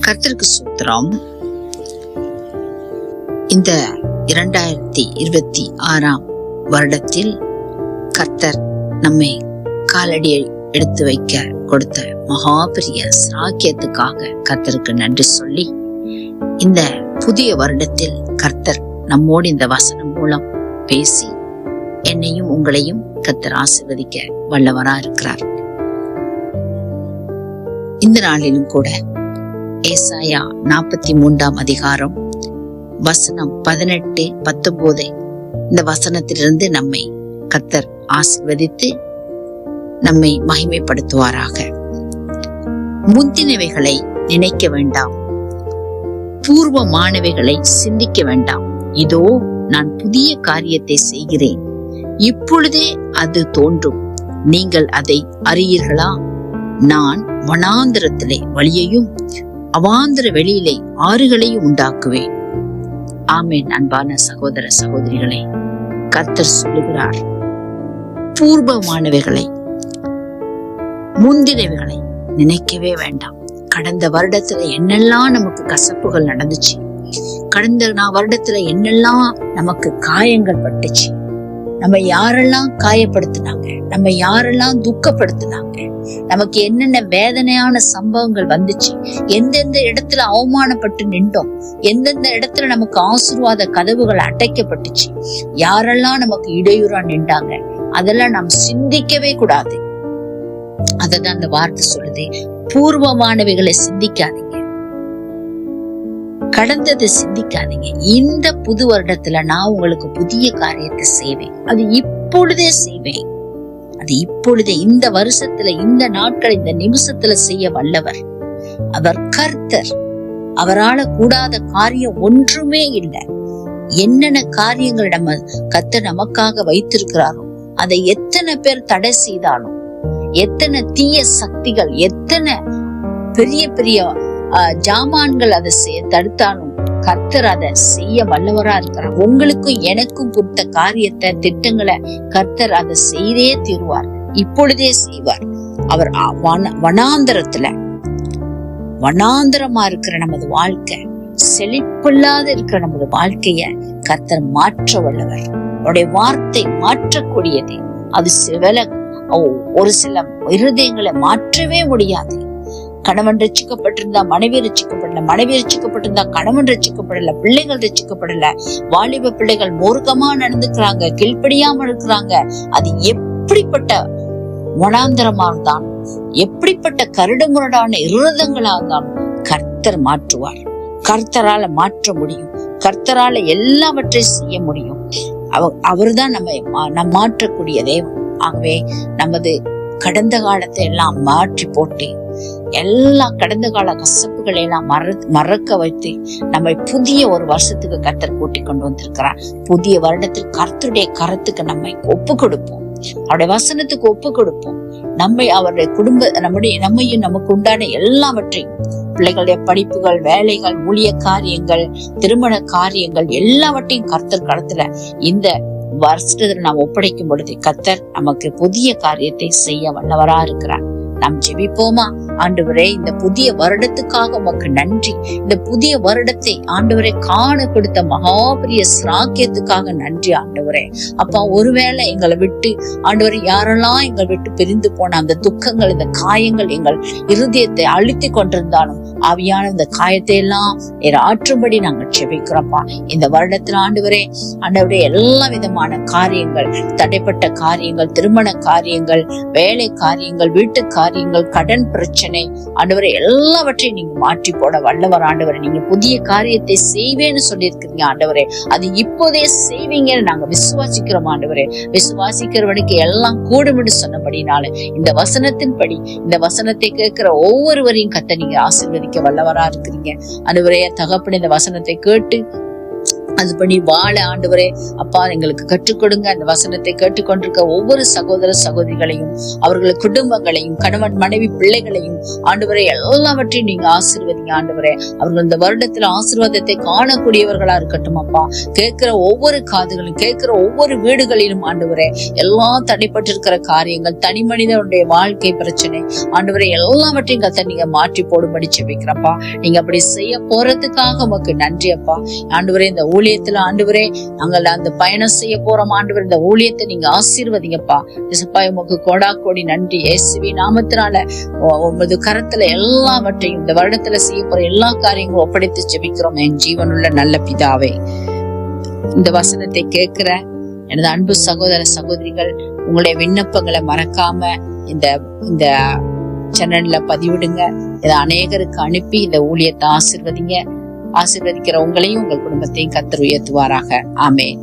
கர்த்தருக்கு ஸ்தோத்திரம். இந்த 2026 வருடத்தில் கர்த்தர் நம்மை காலடியை எடுத்து வைக்க கொடுத்த மகாபெரிய சாக்கியத்துக்காக கர்த்தருக்கு நன்றி சொல்லி, இந்த புதிய வருடத்தில் கர்த்தர் நம்மோடு இந்த வசனம் மூலம் பேசி என்னையும் உங்களையும் கர்த்தர் ஆசீர்வதிக்க வல்லவரா இருக்கிறார். இந்த நாளிலும் கூட ஏசாயா 43 அதிகாரம் வசனம் 18, 19 இந்த வசனத்திலிருந்து நம்மை கர்த்தர் ஆசீர்வதித்து நம்மை மகிமைப்படுத்துவாராக. முந்தினவைகளை நினைக்க வேண்டாம், பூர்வமானவைகளை சிந்திக்க வேண்டாம். இதோ நான் புதிய காரியத்தை செய்கிறேன், இப்பொழுதே அது தோன்றும், நீங்கள் அதை அறியீர்களா? நான் வனாந்திரத்திலே வழியையும் அவாந்திர வெளியிலே ஆறுகளையும் உண்டாக்குவேன். ஆமென். அன்பான சகோதர சகோதரிகளே, கர்த்தர் சொல்லுகிறார், பூர்வமானவைகளை முந்தினவைகளை நினைக்கவே வேண்டாம். கடந்த வருடத்துல என்னெல்லாம் நமக்கு கசப்புகள் நடந்துச்சு, கடந்த வருடத்துல என்னெல்லாம் நமக்கு காயங்கள் பட்டுச்சு, நம்ம யாரெல்லாம் காயப்படுத்தினாங்க, நம்ம யாரெல்லாம் துக்கப்படுத்தினாங்க, நமக்கு என்னென்ன வேதனையான சம்பவங்கள் வந்துச்சு, எந்தெந்த இடத்துல அவமானப்பட்டு நின்றோம், எந்தெந்த இடத்துல நமக்கு ஆசீர்வாத கதவுகள் அடைக்கப்பட்டுச்சு, யாரெல்லாம் நமக்கு இடையூறா நின்றாங்க, அதெல்லாம் நாம் சிந்திக்கவே கூடாது. அததான் அந்த வார்த்தை சொல்லுது, பூர்வமானவைகளை சிந்திக்காதீங்க, கடந்ததை சிந்திக்காதீங்க. இந்த புது வருடத்துல நான் உங்களுக்கு புதிய காரியத்தை செய்வேன், அது இப்பொழுதே செய்வேன், அது இப்பொழுதே இந்த வருஷத்துல, இந்த நாட்கள், இந்த நிமிஷத்துல செய்ய வல்லவர் அவர் கர்த்தர். அவரால கூடாத காரியம் ஒன்றுமே இல்லை. என்னென்ன காரியங்கள் நம்ம கர்த்தர் நமக்காக வைத்திருக்கிறாரோ அதை எத்தனை பேர் தடை செய்தாலும், எத்தனை தீய சக்திகள், எத்தனை பெரிய பெரிய ஜாமான்கள் அதை தடுத்தாலும் கர்த்தர் அதை செய்ய வல்லவரா இருக்கிறார். உங்களுக்கும் எனக்கும் கொடுத்த காரியத்தை, திட்டங்களை கர்த்தர் அதை செய்தே தீருவார், இப்பொழுதே செய்வார். அவர் வனாந்தரமா இருக்கிற நமது வாழ்க்கை, செழிப்பில்லாத இருக்கிற நமது வாழ்க்கைய கர்த்தர் மாற்ற வல்லவர். அவருடைய வார்த்தை மாற்றக்கூடியது. அது ஒரு சில இருதயங்களை மாற்றவே முடியாது. கணவன் ரட்சிக்கப்பட்டிருந்தா மனைவி ரட்சிக்கப்படல, மனைவி ரட்சிக்கப்பட்டிருந்தா கணவன் ரட்சிக்கப்படல, பிள்ளைகள் ரட்சிக்கப்படல, வாலிப பிள்ளைகள் மூர்க்கமா நடந்துக்கிறாங்க, கீழ்ப்படியாம இருக்கிறாங்க. அது எப்படிப்பட்ட வனாந்தரமா இருந்தாலும், எப்படிப்பட்ட கரடுமுரடான இருதயங்களா இருந்தாலும் கர்த்தர் மாற்றுவார். கர்த்தரால மாற்ற முடியும், கர்த்தரால எல்லாவற்றையும் செய்ய முடியும். அவர்தான் நம்ம மாற்றக்கூடிய தேவன். ஆகவே நமது கடந்த காலத்தை எல்லாம் மாற்றி போட்டு, எல்லா கடந்த கால கசப்புகளை எல்லாம் மறக்க வைத்து நம்மை புதிய ஒரு வருஷத்துக்கு கர்த்தர் கூட்டி கொண்டு வந்திருக்கிறார். புதிய வருடத்தில் கர்த்தருடைய கரத்துக்கு நம்மை ஒப்பு கொடுப்போம், அவருடைய வசனத்துக்கு ஒப்பு கொடுப்போம். நம்மை அவருடைய நம்மையும் நமக்கு உண்டான எல்லாவற்றையும், பிள்ளைகளுடைய படிப்புகள், வேலைகள், ஊழிய காரியங்கள், திருமண காரியங்கள் எல்லாவற்றையும் கர்த்தர் கரத்துல இந்த வருஷத்துல நாம் ஒப்படைக்கும் பொழுது கர்த்தர் நமக்கு புதிய காரியத்தை செய்ய வல்லவரா இருக்கிறார். நாம் ஜெபிப்போமா? ஆண்டவரே, இந்த புதிய வருடத்துக்காக உமக்கு நன்றி. இந்த புதிய வருடத்தை ஆண்டவரே காண கொடுத்த மகாபெரிய சாக்கியத்துக்காக நன்றி ஆண்டவரே. அப்பா, ஒருவேளை எங்களை விட்டு ஆண்டவரே யாரெல்லாம் எங்களை விட்டு பிரிந்து போன அந்த துக்கங்கள், இந்த காயங்கள் எங்கள் இருதயத்தை அழுத்தி கொண்டிருந்தாலும் ஆவியான இந்த காயத்தை எல்லாம் ஆற்றும்படி நாங்கள் ஜெபிக்கிறோம்ப்பா. இந்த வருடத்துல ஆண்டவரே எல்லா விதமான காரியங்கள், தடைப்பட்ட காரியங்கள், திருமண காரியங்கள், வேலை காரியங்கள், வீட்டு காரியங்கள், கடன் பிரச்சனை, ஆண்டவரே எல்லாவற்றையும் நீங்க மாற்றி போட வல்லவர் ஆண்டவரே. நீங்க புதிய காரியத்தை செய்வேன்னு சொல்லியிருக்கிறீங்க ஆண்டவரே, அது இப்போதே செய்வீங்கன்னு நாங்க விசுவாசிக்கிறோம் ஆண்டவரே. விசுவாசிக்கிறவனுக்கு எல்லாம் கூடும்னு சொன்னபடினால இந்த வசனத்தின்படி, இந்த வசனத்தை கேட்கிற ஒவ்வொருவரையும் கர்த்தர் நீங்க ஆசீர்வதிக்க வல்லவரா இருக்கிறீங்க ஆண்டவரே. தகப்பனே, இந்த வசனத்தை கேட்டு அதுபடி வாழ ஆண்டவரே அப்பா எங்களுக்கு கற்றுக் கொடுங்க. அந்த வசனத்தை கேட்டுக்கொண்டிருக்க ஒவ்வொரு சகோதர சகோதரிகளையும், அவர்கள் குடும்பங்களையும், கணவன் மனைவி பிள்ளைகளையும் ஆண்டவரே எல்லாவற்றையும் நீங்க ஆசீர்வதிங்க ஆண்டவரே. அவர்கள் இந்த வருடத்துல ஆசீர்வாதத்தை காணக்கூடியவர்களா இருக்கட்டும் அப்பா. கேட்கிற ஒவ்வொரு காதுகளும், கேட்கிற ஒவ்வொரு வீடுகளிலும் ஆண்டவரே எல்லா தடைப்பட்டிருக்கிற காரியங்கள், தனி மனிதனுடைய வாழ்க்கை பிரச்சனை ஆண்டவரே எல்லாவற்றையும் கத்த நீங்க மாற்றி போடும்படி ஜெபிக்கிறப்பா. நீங்க அப்படி செய்ய போறதுக்காக உமக்கு நன்றி அப்பா. ஆண்டவரே இந்த ஊழியத்துல ஆண்டவரே நாங்கள் அந்த பயணம் செய்ய போறோம் ஆண்டவரே. இந்த ஊழியத்தை நீங்க ஆசீர்வதிங்கப்பா. இயேசுப்பா உமக்கு கோடா கோடி நன்றி. இயேசுவின் நாமத்தினால உமது கரத்துல எல்லாவற்றையும் இந்த வருடத்துல செய்ய போற எல்லா காரியங்களும் ஒப்படைத்து ஜெபிக்கிறோம் என் ஜீவனுள்ள நல்ல பிதாவே. இந்த வசனத்தை கேட்கிற எனது அன்பு சகோதர சகோதரிகள், உங்களுடைய விண்ணப்பங்களை மறக்காம இந்த சேனல்ல பதிவிடுங்க. இதை அநேகருக்கு அனுப்பி இந்த ஊழியத்தை ஆசீர்வதிங்க. ஆசீர்வதிக்கிற உங்களையும் உங்கள் குடும்பத்தையும் கர்த்தர் உயர்த்துவாராக. ஆமென்.